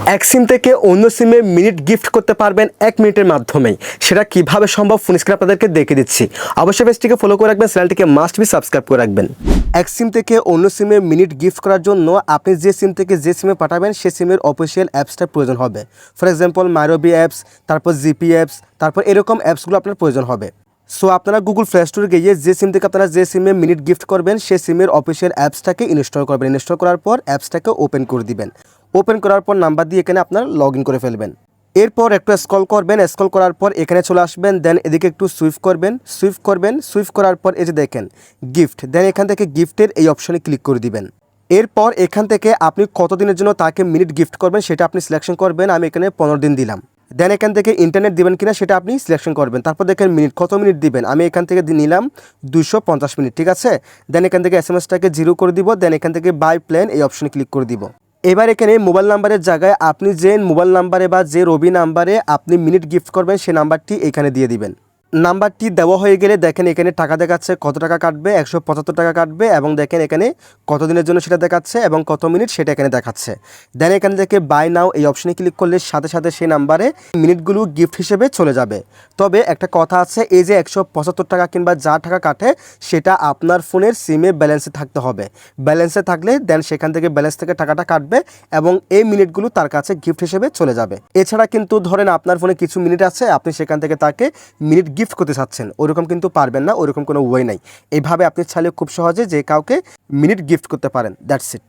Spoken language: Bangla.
এক সিম থেকে অন্য সিমে মিনিট গিফট করতে পারবেন 1 মিনিটের মাধ্যমেই। সেটা কিভাবে সম্ভব ফোন স্ক্রিনে আপনাদেরকে দেখিয়ে দিচ্ছি। অবশ্যই পেজটিকে ফলো করে রাখবেন, চ্যানেলটিকে মাস্ট বি সাবস্ক্রাইব করে রাখবেন। এক সিম থেকে অন্য সিমে মিনিট গিফট করার জন্য আপনি যে সিম থেকে যে সিমে পাঠাবেন সে সিমের অফিসিয়াল অ্যাপসটার প্রয়োজন হবে। ফর এক্সাম্পল মাইরবি অ্যাপস, তারপর জিপি অ্যাপস, তারপর এরকম অ্যাপসগুলো আপনার প্রয়োজন হবে। সো আপনারা গুগল প্লে স্টোরে গিয়ে যে সিম থেকে আপনারা যে সিমে মিনিট গিফট করবেন সে সিমের অফিসিয়াল অ্যাপসটাকে ইনস্টল করবেন। ইনস্টল করার পর অ্যাপসটাকে ওপেন করে দিবেন। ওপেন করার পর নাম্বার দিয়ে এখানে আপনার লগ ইন করে ফেলবেন। এরপর একটু স্ক্রল করবেন, স্ক্রল করার পর এখানে চলে আসবেন, দেন এদিকে একটু সুইফট করার পর এই যে দেখেন গিফট, দেন এখান থেকে গিফটের এই অপশনে ক্লিক করে দিবেন। এরপর এখান থেকে আপনি কতদিনের জন্য তাকে মিনিট গিফট করবেন সেটা আপনি সিলেকশন করবেন। আমি এখানে 15 দিন দিলাম। দেন এখান থেকে ইন্টারনেট দিবেন কিনা সেটা আপনি সিলেকশন করবেন। তারপর দেখেন মিনিট কত মিনিট দিবেন, আমি এখান থেকে নিলাম 250 মিনিট, ঠিক আছে। দেন এখান থেকে এসএমএসটাকে 0 করে দিব। দেন এখান থেকে বাই প্ল্যান এই অপশনে ক্লিক করে দিব। এবার এখানে মোবাইল নাম্বারের জায়গায় আপনি যে মোবাইল নাম্বারে বা যে রবি নাম্বারে আপনি মিনিট গিফট করবেন সে নাম্বারটি এখানে দিয়ে দিবেন। নাম্বারটি দেওয়া হয়ে গেলে দেখেন এখানে টাকা দেখাচ্ছে, কত টাকা কাটবে, 175 টাকা কাটবে, এবং দেখেন এখানে কত দিনের জন্য সেটা দেখাচ্ছে এবং কত মিনিট সেটা এখানে দেখাচ্ছে। দেন এখান থেকে বাই নাও এই অপশনে ক্লিক করলে সাথে সাথে সেই নাম্বারে মিনিটগুলো গিফট হিসেবে চলে যাবে। তবে একটা কথা আছে, এই যে 175 টাকা কিংবা যা টাকা কাটে সেটা আপনার ফোনের সিমে ব্যালেন্সে থাকতে হবে। ব্যালেন্সে থাকলে দেন সেখান থেকে ব্যালেন্স থেকে টাকাটা কাটবে এবং এই মিনিটগুলো তার কাছে গিফট হিসেবে চলে যাবে। এছাড়া কিন্তু ধরেন আপনার ফোনে কিছু মিনিট আছে, আপনি সেখান থেকে তাকে মিনিট গিফট করতে চাচ্ছেন, ওরকম কিন্তু পারবেন না, ওরকম কোনো ওয়ে নাই। এইভাবে আপনি চাইলে খুব সহজে যে কাউকে মিনিট গিফট করতে পারেন। That's it.